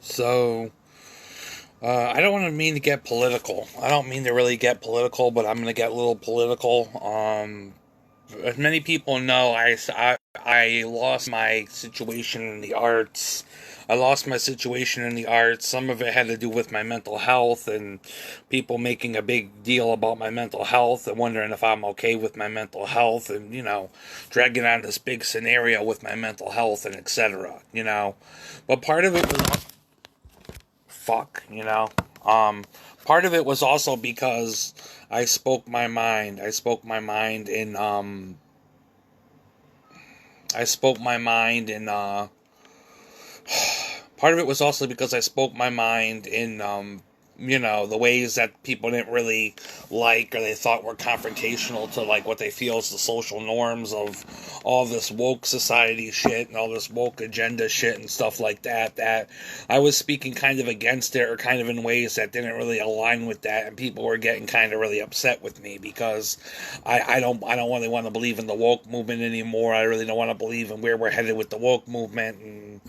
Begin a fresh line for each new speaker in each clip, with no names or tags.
So, I don't want to mean to get political. I don't mean to really get political, but I'm going to get a little political. As many people know, I lost my situation in the arts. I lost my situation in the arts. Some of it had to do with my mental health and people making a big deal about my mental health and wondering if I'm okay with my mental health and, dragging on this big scenario with my mental health and etc. But part of it was fuck, you know. Um, Part of it was also because I spoke my mind. I spoke my mind in part of it was also because I spoke my mind in the ways that people didn't really like or they thought were confrontational to like what they feel is the social norms of all this woke society shit and all this woke agenda shit and stuff like that I was speaking kind of against it or kind of in ways that didn't really align with that, and people were getting kind of really upset with me because I don't really want to believe in the woke movement anymore. I really don't want to believe in where we're headed with the woke movement, and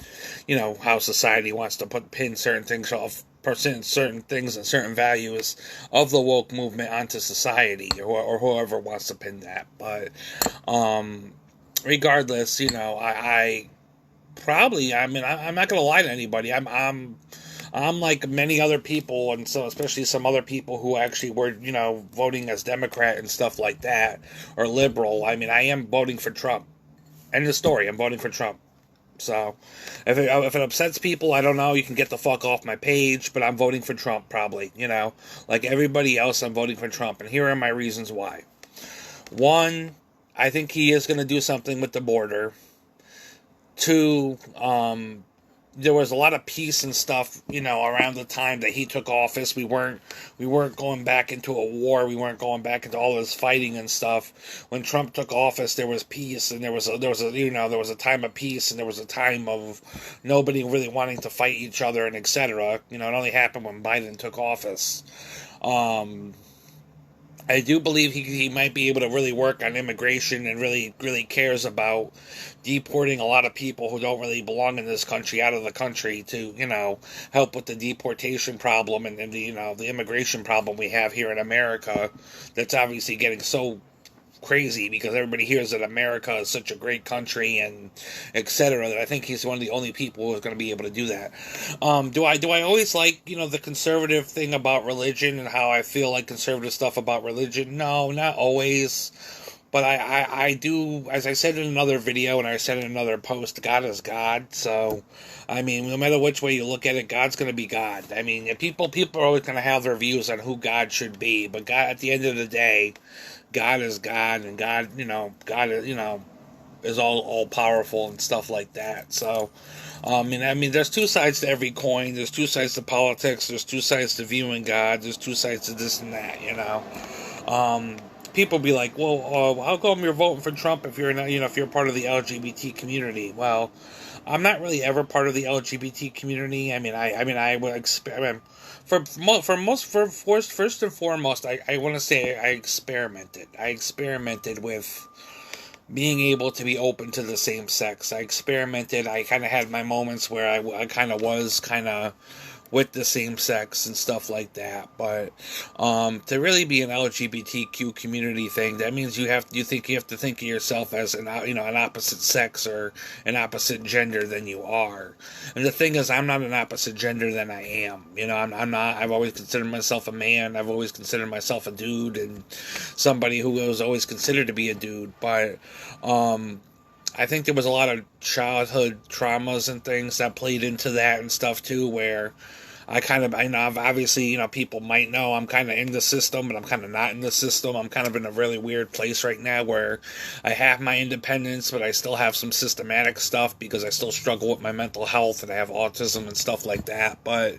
how society wants to pin certain things off certain things and certain values of the woke movement onto society, or whoever wants to pin that. But regardless, I probably, I'm not gonna lie to anybody. I'm like many other people, and so especially some other people who actually were, voting as Democrat and stuff like that, or liberal. I am voting for Trump. End of story. I'm voting for Trump. So, if it upsets people, I don't know. You can get the fuck off my page, but I'm voting for Trump probably. Like everybody else, I'm voting for Trump, and here are my reasons why. One, I think he is going to do something with the border. Two, there was a lot of peace and stuff, around the time that he took office. We weren't going back into a war. We weren't going back into all this fighting and stuff. When Trump took office, there was peace, and there was a time of peace, and there was a time of nobody really wanting to fight each other and etc. It only happened when Biden took office. Um, I do believe he might be able to really work on immigration and really, really cares about deporting a lot of people who don't really belong in this country out of the country to, help with the deportation problem and the immigration problem we have here in America that's obviously getting so crazy because everybody hears that America is such a great country and etc. That I think he's one of the only people who's going to be able to do that. Do I always like the conservative thing about religion and how I feel like conservative stuff about religion? No, not always. But I do, as I said in another video and I said in another post, God is God. So, no matter which way you look at it, God's going to be God. People are always going to have their views on who God should be. But God, at the end of the day, God is God, and God, God is all powerful and stuff like that. So, there's two sides to every coin. There's two sides to politics. There's two sides to viewing God. There's two sides to this and that. Um, People be like, well, how come you're voting for Trump if you're not, if you're part of the LGBT community? Well, I'm not really ever part of the LGBT community. I would experiment. First and foremost, I want to say I experimented. I experimented with being able to be open to the same sex. I experimented. I kind of had my moments where I kind of was kind of with the same sex and stuff like that. But to really be an LGBTQ community thing, that means you have to think of yourself as an opposite sex or an opposite gender than you are. And the thing is, I'm not an opposite gender than I am. I'm not. I've always considered myself a man. I've always considered myself a dude and somebody who was always considered to be a dude. But I think there was a lot of childhood traumas and things that played into that and stuff too, where I know, obviously, people might know I'm kind of in the system, but I'm kind of not in the system. I'm kind of in a really weird place right now where I have my independence, but I still have some systematic stuff because I still struggle with my mental health and I have autism and stuff like that. But,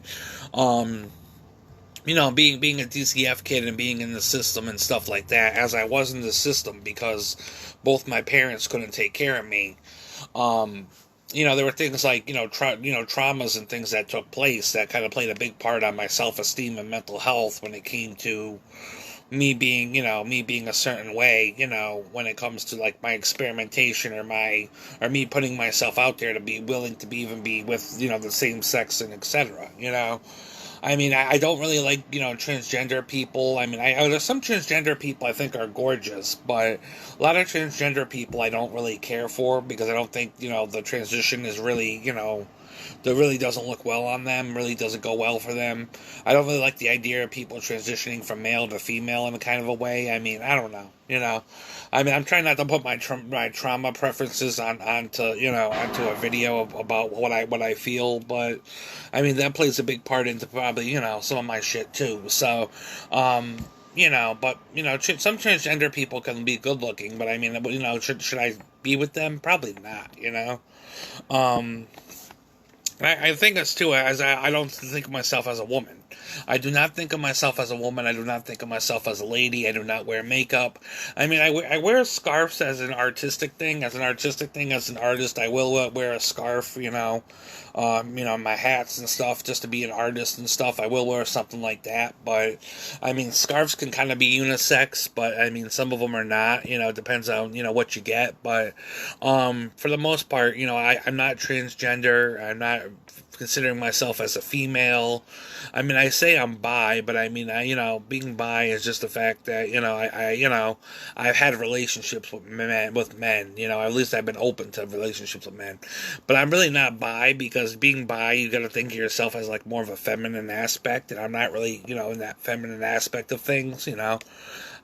being a DCF kid and being in the system and stuff like that, as I was in the system because both my parents couldn't take care of me. Um, there were things like traumas and things that took place that kind of played a big part on my self-esteem and mental health when it came to me being a certain way, when it comes to like my experimentation or me putting myself out there to be willing to be with, the same sex and etc. I mean, I don't really like, transgender people. I mean, there's some transgender people I think are gorgeous, but a lot of transgender people I don't really care for because I don't think, the transition is really, that really doesn't look well on them, really doesn't go well for them. I don't really like the idea of people transitioning from male to female in a kind of a way. I mean, I don't know. I mean, I'm trying not to put my trauma preferences onto a video about what I feel, but I mean that plays a big part into probably some of my shit too. So, but some transgender people can be good looking, but I mean, should I be with them? Probably not. Um, I think it's too, as I don't think of myself as a woman. I do not think of myself as a woman. I do not think of myself as a lady. I do not wear makeup. I mean, I wear scarves as an artistic thing. As an artist, I will wear a scarf, my hats and stuff, just to be an artist and stuff. I will wear something like that. But, I mean, scarves can kind of be unisex, but, I mean, some of them are not. It depends on, what you get. But, for the most part, I'm not transgender. I'm not considering myself as a female. I mean, I say I'm bi, but I mean, being bi is just the fact that I've had relationships with men. At least I've been open to relationships with men. But I'm really not bi because being bi, you got to think of yourself as like more of a feminine aspect, and I'm not really, in that feminine aspect of things.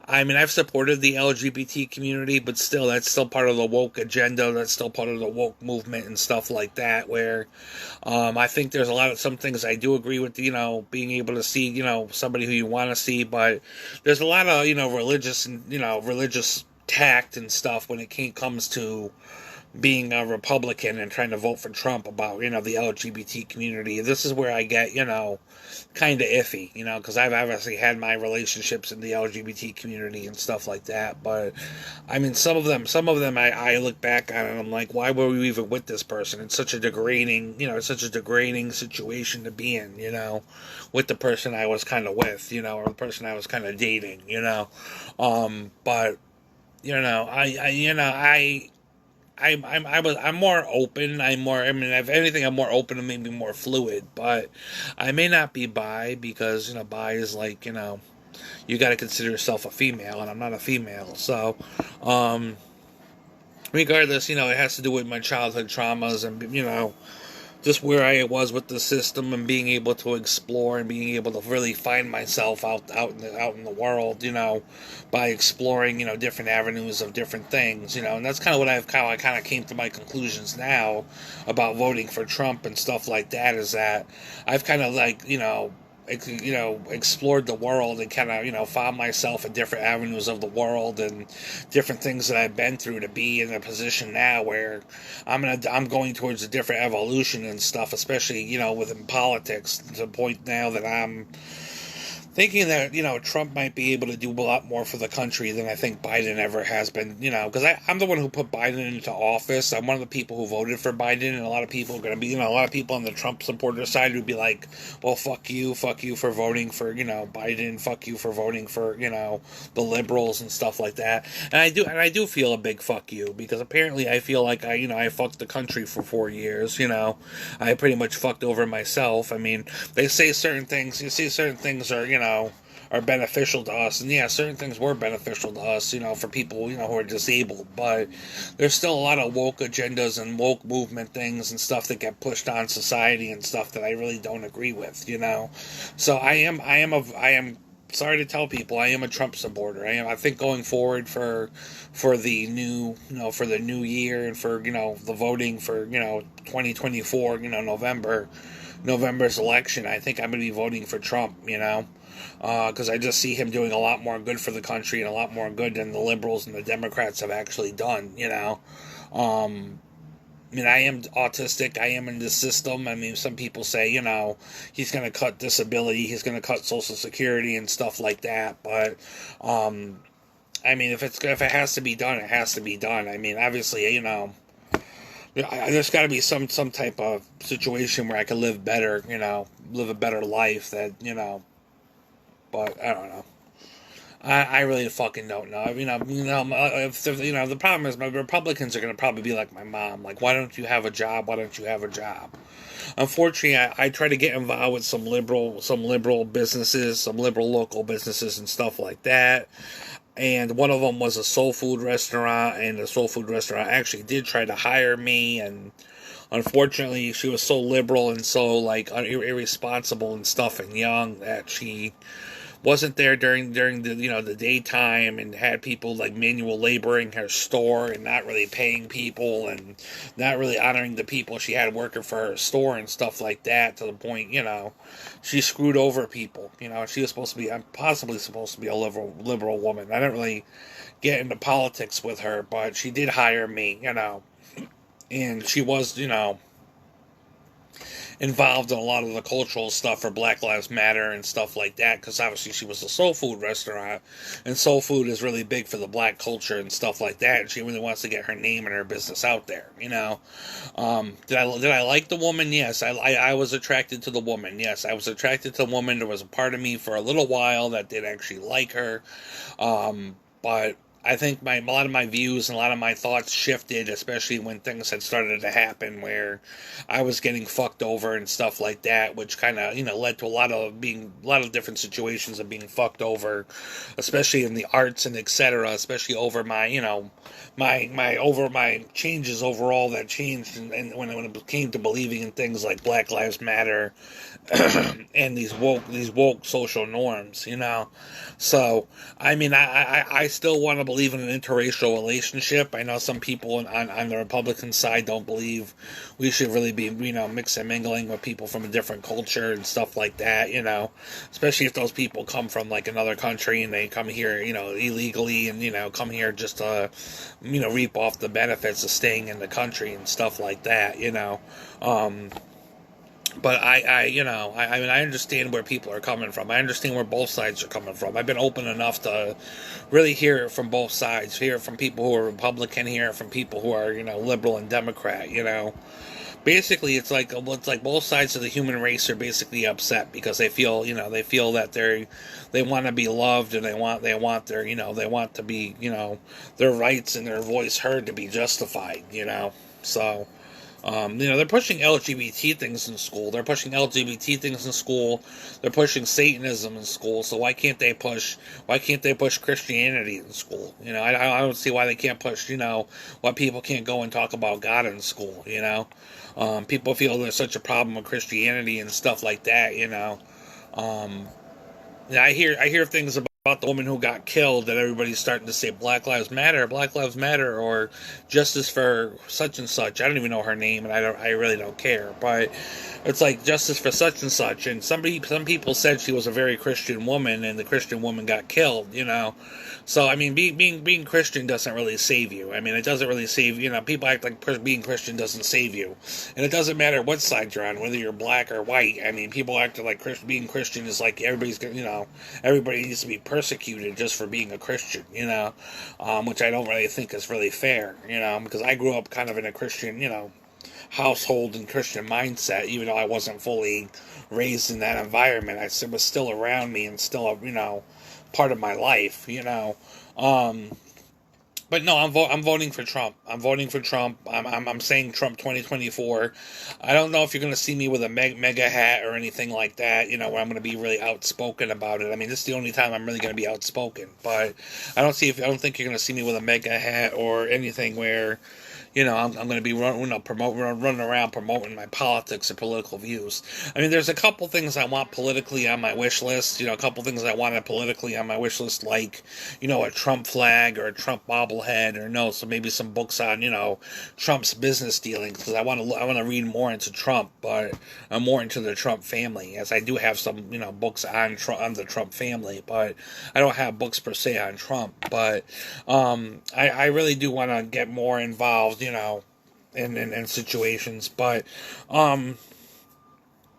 I mean, I've supported the LGBT community, but still, that's still part of the woke agenda. That's still part of the woke movement and stuff like that. Where, I think there's some things I do agree with. Being able to see, somebody who you want to see, but there's a lot of, religious tact and stuff when it comes to being a Republican and trying to vote for Trump about, the LGBT community. This is where I get, kind of iffy, because I've obviously had my relationships in the LGBT community and stuff like that. But, I mean, some of them I look back on and I'm like, why were we even with this person? It's such a degrading, situation to be in, with the person I was kind of with, or the person I was kind of dating. But, I'm more open. If anything, I'm more open and maybe more fluid. But I may not be bi because bi is like you got to consider yourself a female, and I'm not a female. So, regardless, it has to do with my childhood traumas and just where I was with the system and being able to explore and being able to really find myself out in the world, by exploring, different avenues of different things, and that's kind of what I kind of came to my conclusions now about voting for Trump and stuff like that, is that I've kind of like, explored the world and kind of, found myself in different avenues of the world and different things that I've been through to be in a position now where I'm going towards a different evolution and stuff, especially, within politics, to the point now that I'm thinking that, Trump might be able to do a lot more for the country than I think Biden ever has been, because I'm the one who put Biden into office. I'm one of the people who voted for Biden, and a lot of people are going to be, a lot of people on the Trump supporter side would be like, well, fuck you for voting for, Biden, fuck you for voting for, the liberals and stuff like that. And I do feel a big fuck you, because apparently I feel like I fucked the country for 4 years, I pretty much fucked over myself. I mean, they say certain things, certain things are beneficial to us, and yeah, certain things were beneficial to us, for people, who are disabled, but there's still a lot of woke agendas and woke movement things and stuff that get pushed on society and stuff that I really don't agree with, so I am sorry to tell people I am a Trump supporter. I think going forward for the new for the new year and for the voting for 2024 November's election, I think I'm going to be voting for Trump, because I just see him doing a lot more good for the country and a lot more good than the liberals and the Democrats have actually done, I mean, I am autistic. I am in the system. I mean, some people say, he's going to cut disability, he's going to cut Social Security and stuff like that. But, I mean, if it has to be done, it has to be done. I mean, obviously, there's got to be some type of situation where I can live better, live a better life that, but I don't know. I really fucking don't know. If the problem is my Republicans are gonna probably be like my mom. Like, why don't you have a job? Why don't you have a job? Unfortunately, I try to get involved with some liberal businesses, some liberal local businesses and stuff like that. And one of them was a soul food restaurant, and the soul food restaurant actually did try to hire me, and unfortunately, she was so liberal and so like irresponsible and stuff and young that she wasn't there during the the daytime, and had people like manual laboring her store and not really paying people and not really honoring the people she had working for her store and stuff like that, to the point she screwed over people. She was supposed to be, I'm possibly supposed to be a liberal woman. I didn't really get into politics with her, but she did hire me, and she was involved in a lot of the cultural stuff for Black Lives Matter and stuff like that, because obviously she was a soul food restaurant, and soul food is really big for the black culture and stuff like that, and she really wants to get her name and her business out there. Did I like the woman? Yes. I was attracted to the woman. Yes, I was attracted to the woman. There was a part of me for a little while that did actually like her, but I think a lot of my views and a lot of my thoughts shifted, especially when things had started to happen where I was getting fucked over and stuff like that, which kind of led to a lot of different situations of being fucked over, especially in the arts and etc. Especially over my my changes overall that changed, and when it came to believing in things like Black Lives Matter and these woke social norms. So I mean, I still want to believe in an interracial relationship. I know some people on the Republican side don't believe we should really be mix and mingling with people from a different culture and stuff like that. Especially if those people come from like another country and they come here illegally, and come here just to reap off the benefits of staying in the country and stuff like that. But I mean, I understand where people are coming from. I understand where both sides are coming from. I've been open enough to really hear it from both sides. Hear it from people who are Republican. Hear it from people who are liberal and Democrat. Basically, it's like both sides of the human race are basically upset because they feel that they want to be loved, and they want they want to be their rights and their voice heard to be justified. So. They're pushing LGBT things in school. They're pushing LGBT things in school. They're pushing Satanism in school. So why can't they push Christianity in school? I don't see why they can't push, why people can't go and talk about God in school. People feel there's such a problem with Christianity and stuff like that. Um, I hear things about the woman who got killed, that everybody's starting to say Black Lives Matter, or justice for such and such. I don't even know her name, and I really don't care. But it's like justice for such and such, and some people said she was a very Christian woman, and the Christian woman got killed. So I mean, being Christian doesn't really save you. I mean, it doesn't really save. People act like being Christian doesn't save you, and it doesn't matter what side you're on, whether you're black or white. I mean, people act like being Christian is like everybody's everybody needs to be persecuted just for being a Christian. Which I don't really think is really fair. Because I grew up kind of in a Christian household and Christian mindset, even though I wasn't fully raised in that environment. It was still around me and still part of my life. But no, I'm voting for Trump. I'm voting for Trump. I'm saying Trump 2024. I don't know if you're going to see me with a mega hat or anything like that, where I'm going to be really outspoken about it. I mean, this is the only time I'm really going to be outspoken. But I don't think you're going to see me with a mega hat or anything where I'm going to be running around promoting my politics or political views. I mean, there's a couple things I want politically on my wish list. A couple things I wanted politically on my wish list, like, a Trump flag or a Trump bobblehead, or so maybe some books on, Trump's business dealings, because I want to read more into Trump, but I'm more into the Trump family, as I do have some, books on the Trump family, but I don't have books per se on Trump. But I really do want to get more involved, in situations. But I'm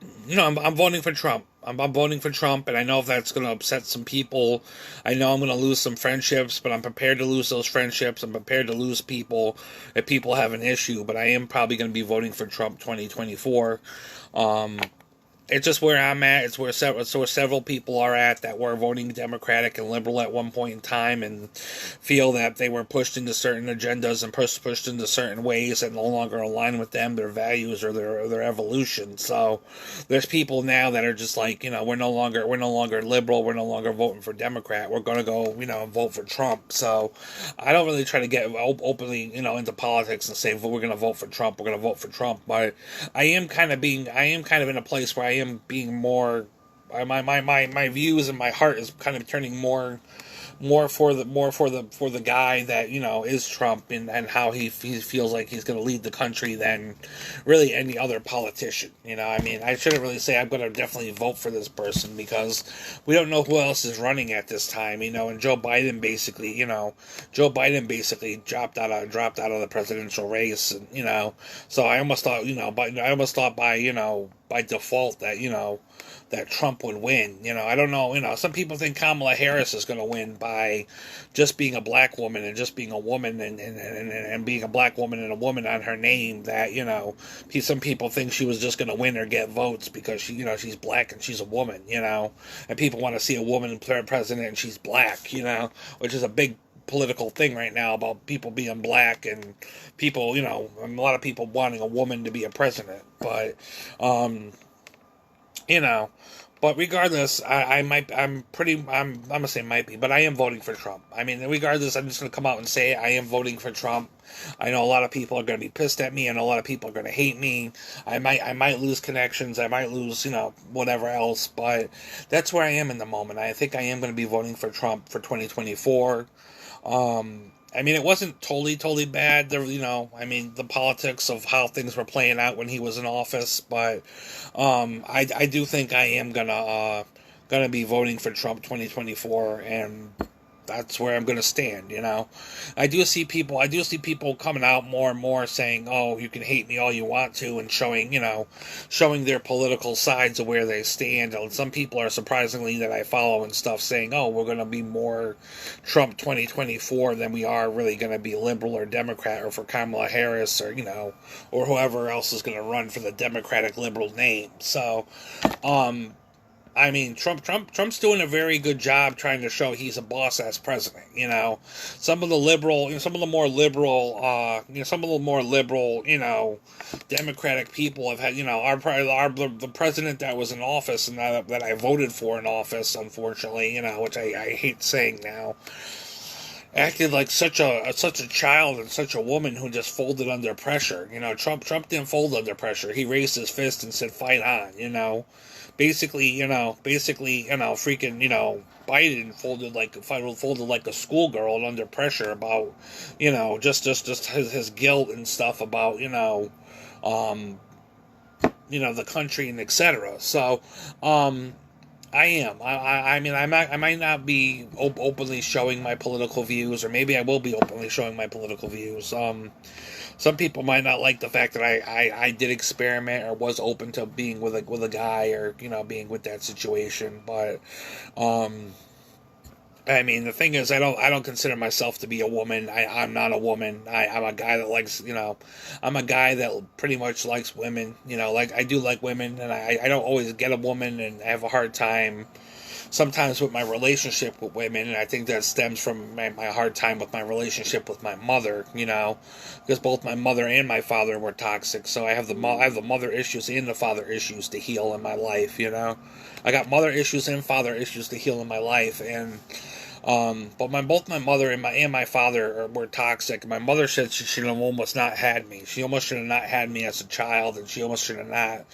voting for Trump. I'm voting for Trump, and I know if that's going to upset some people. I know I'm going to lose some friendships, but I'm prepared to lose those friendships. I'm prepared to lose people if people have an issue, but I am probably going to be voting for Trump 2024. it's just where I'm at. It's where several people are at that were voting Democratic and liberal at one point in time, and feel that they were pushed into certain agendas and pushed into certain ways that no longer align with them, their values, or their evolution. So there's people now that are just like, we're no longer liberal, we're no longer voting for Democrat. We're going to go, vote for Trump. So I don't really try to get openly, into politics and say, well, we're going to vote for Trump. We're going to vote for Trump, but I am kind of in a place where I am being more. My views and my heart is kind of turning more for the guy that is Trump, and how he feels like he's going to lead the country than really any other politician. I mean, I shouldn't really say I'm going to definitely vote for this person, because we don't know who else is running at this time. And Joe Biden basically dropped out of the presidential race, and so I almost thought, by default that Trump would win. I don't know. Some people think Kamala Harris is going to win by just being a black woman, and just being a woman, and being a black woman and a woman on her name. That some people think she was just going to win or get votes because she's black and she's a woman. And people want to see a woman president and she's black. Which is a big political thing right now about people being black, and people, a lot of people wanting a woman to be a president. But you know. But regardless, I'm gonna say might be, but I am voting for Trump. I mean, regardless, I'm just gonna come out and say I am voting for Trump. I know a lot of people are gonna be pissed at me, and a lot of people are gonna hate me. I might lose connections. I might lose, whatever else. But that's where I am in the moment. I think I am gonna be voting for Trump for 2024. I mean, it wasn't totally bad. There, the politics of how things were playing out when he was in office, but I do think I am gonna be voting for Trump 2024, and that's where I'm going to stand. I do see people coming out more and more saying, "Oh, you can hate me all you want to," and showing their political sides of where they stand. And some people are surprisingly that I follow and stuff saying, "Oh, we're going to be more Trump 2024 than we are really going to be liberal or Democrat, or for Kamala Harris, or whoever else is going to run for the Democratic liberal name." So, I mean, Trump's doing a very good job trying to show he's a boss as president. Some of the more liberal, Democratic people have had, the president that was in office and that I voted for in office, unfortunately, which I hate saying now, acted like such a child and such a woman who just folded under pressure. Trump didn't fold under pressure. He raised his fist and said, "Fight on." Basically, freaking, Biden folded like a schoolgirl under pressure about, just his guilt and stuff about, the country and etc. So, I am. I mean, I might not be openly showing my political views, or maybe I will be openly showing my political views. Some people might not like the fact that I did experiment or was open to being with a guy, or being with that situation. But I mean, the thing is, I don't consider myself to be a woman. I'm not a woman. I'm a guy that likes, I'm a guy that pretty much likes women. Like, I do like women, and I don't always get a woman, and I have a hard time sometimes with my relationship with women, and I think that stems from my hard time with my relationship with my mother, because both my mother and my father were toxic. So I have the mother issues and the father issues to heal in my life. I got mother issues and father issues to heal in my life, and but both my mother and my father were toxic. My mother said she should have almost not had me. She almost should have not had me as a child, and she almost should have not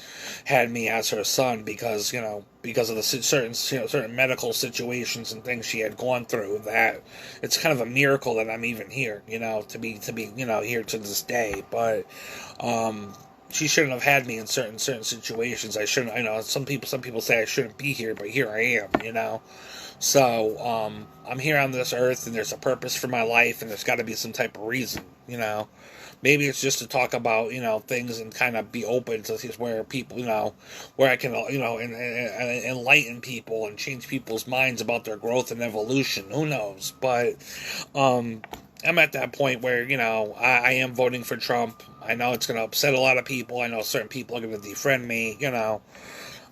had me as her son, because of the certain medical situations and things she had gone through. That it's kind of a miracle that I'm even here, to be here to this day. But she shouldn't have had me in certain situations. I shouldn't. I know some people say I shouldn't be here, but here I am. So, I'm here on this earth, and there's a purpose for my life, and there's got to be some type of reason, Maybe it's just to talk about, things, and kind of be open to where people, where I can, and enlighten people and change people's minds about their growth and evolution. Who knows? But, I'm at that point where, I am voting for Trump. I know it's going to upset a lot of people. I know certain people are going to defriend me,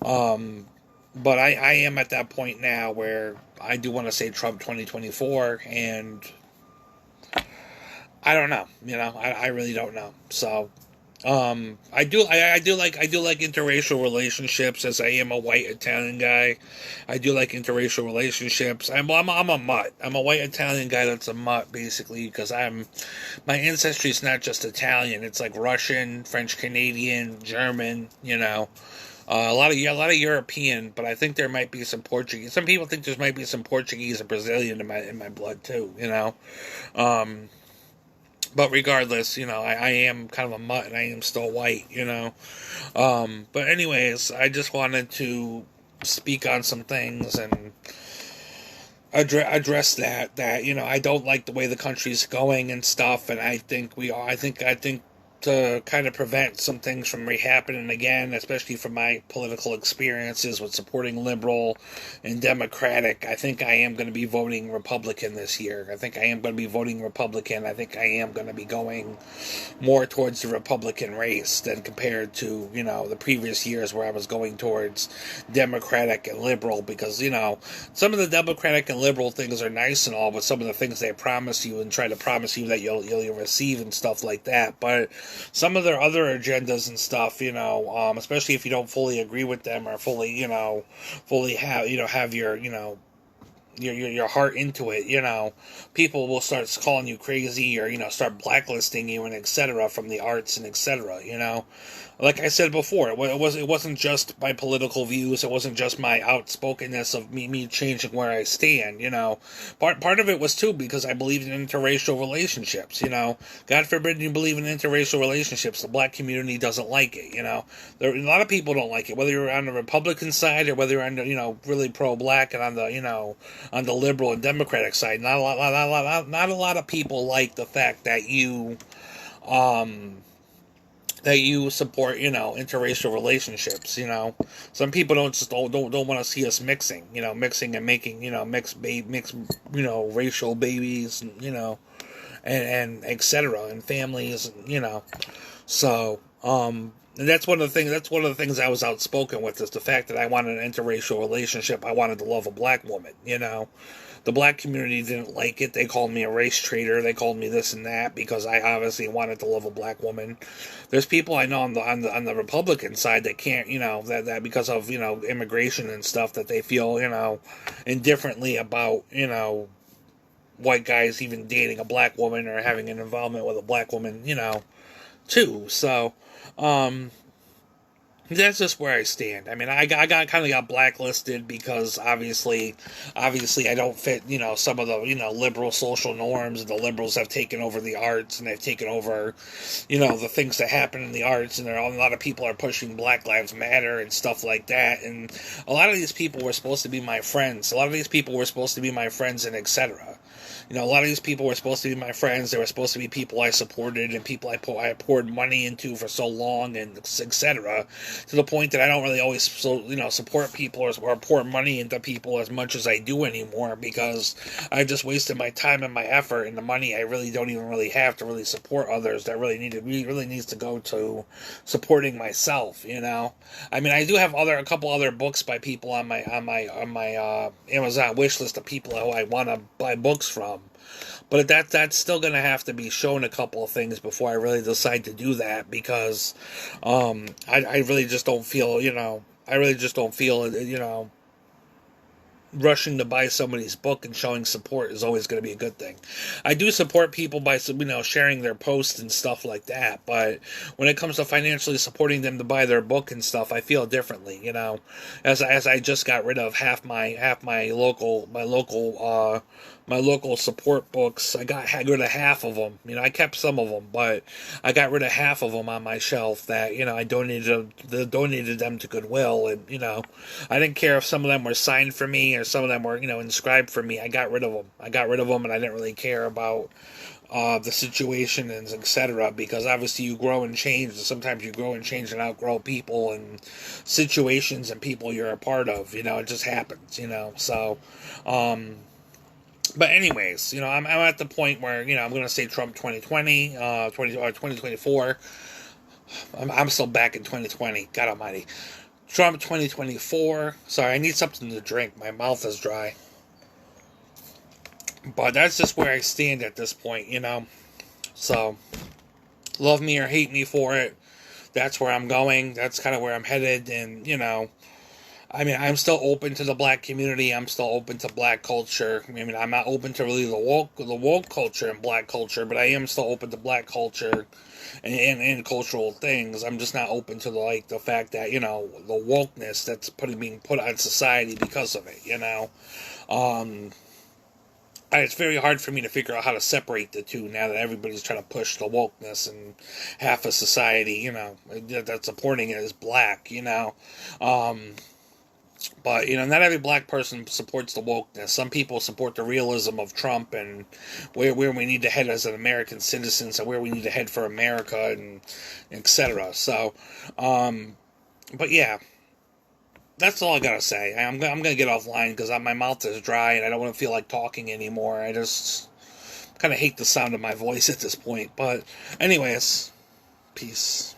Um, but I am at that point now where I do want to say Trump 2024, and I don't know. I really don't know. So I do like interracial relationships, as I am a white Italian guy. I do like interracial relationships. I'm a mutt. I'm a white Italian guy that's a mutt, basically, because my ancestry is not just Italian. It's like Russian, French Canadian, German. A lot of European, but I think there might be some Portuguese. Some people think there might be some Portuguese and Brazilian in my blood too. Um, but regardless, I am kind of a mutt and I am still white. But anyways, I just wanted to speak on some things and address that I don't like the way the country's going and stuff, and I think we are. I think to kind of prevent some things from rehappening again, especially from my political experiences with supporting liberal and democratic. I think I am going to be voting Republican this year. I think I am going to be voting Republican. I think I am going to be going more towards the Republican race than compared to, the previous years where I was going towards Democratic and liberal, because, some of the Democratic and liberal things are nice and all, but some of the things they promise you and try to promise you that you'll receive and stuff like that. But some of their other agendas and stuff, especially if you don't fully agree with them or fully have your heart into it, people will start calling you crazy or, start blacklisting you and etc. from the arts and etc. Like I said before, it wasn't just my political views, it wasn't just my outspokenness of me changing where I stand, Part of it was too because I believed in interracial relationships, God forbid you believe in interracial relationships, the black community doesn't like it, There a lot of people don't like it, whether you're on the Republican side or whether you're on the, really pro-black and on the, on the liberal and democratic side. Not a lot of people like the fact that you support, interracial relationships. Some people don't want to see us mixing, mixing and making, mix, racial babies, and etc. and families, So, and that's one of the things. That's one of the things I was outspoken with, is the fact that I wanted an interracial relationship. I wanted to love a black woman. The black community didn't like it. They called me a race traitor. They called me this and that because I obviously wanted to love a black woman. There's people I know on the Republican side that can't, that because of immigration and stuff, that they feel indifferently about white guys even dating a black woman or having an involvement with a black woman, too. So, that's just where I stand. I mean, I kind of got blacklisted because obviously I don't fit, some of the, liberal social norms, and the liberals have taken over the arts, and they've taken over, the things that happen in the arts, and a lot of people are pushing Black Lives Matter and stuff like that, and a lot of these people were supposed to be my friends. A lot of these people were supposed to be my friends, and etc. A lot of these people were supposed to be my friends. They were supposed to be people I supported and people I poured money into for so long, and etc. To the point that I don't really always support people or pour money into people as much as I do anymore, because I've just wasted my time and my effort and the money I really don't even really have to really support others that really needs to go to supporting myself. I mean, I do have a couple other books by people on my Amazon wish list of people who I want to buy books from. But that's still going to have to be shown a couple of things before I really decide to do that, because I really just don't feel, rushing to buy somebody's book and showing support is always going to be a good thing. I do support people by, sharing their posts and stuff like that, but when it comes to financially supporting them to buy their book and stuff, I feel differently, as I just got rid of half my local support books. I got rid of half of them. I kept some of them, but I got rid of half of them on my shelf that, I donated them to Goodwill, and, I didn't care if some of them were signed for me or some of them were, inscribed for me. I got rid of them. And I didn't really care about the situation and etc. Because obviously you grow and change, and sometimes you grow and change and outgrow people and situations and people you're a part of. It just happens. So, But anyways, I'm at the point where, I'm going to say Trump 2020, 2024. I'm still back in 2020. God almighty. Trump 2024. Sorry, I need something to drink. My mouth is dry. But that's just where I stand at this point. So, love me or hate me for it. That's where I'm going. That's kind of where I'm headed. And, I'm still open to the black community. I'm still open to black culture. I'm not open to really the woke culture and black culture, but I am still open to black culture and cultural things. I'm just not open to the fact that the wokeness that's being put on society because of it. It's very hard for me to figure out how to separate the two now that everybody's trying to push the wokeness, and half of society, that's supporting it is black. But not every black person supports the wokeness. Some people support the realism of Trump and where we need to head as an American citizens and where we need to head for America and etc. So, but yeah, that's all I gotta say. I'm gonna get offline because my mouth is dry and I don't want to feel like talking anymore. I just kind of hate the sound of my voice at this point. But anyways, peace.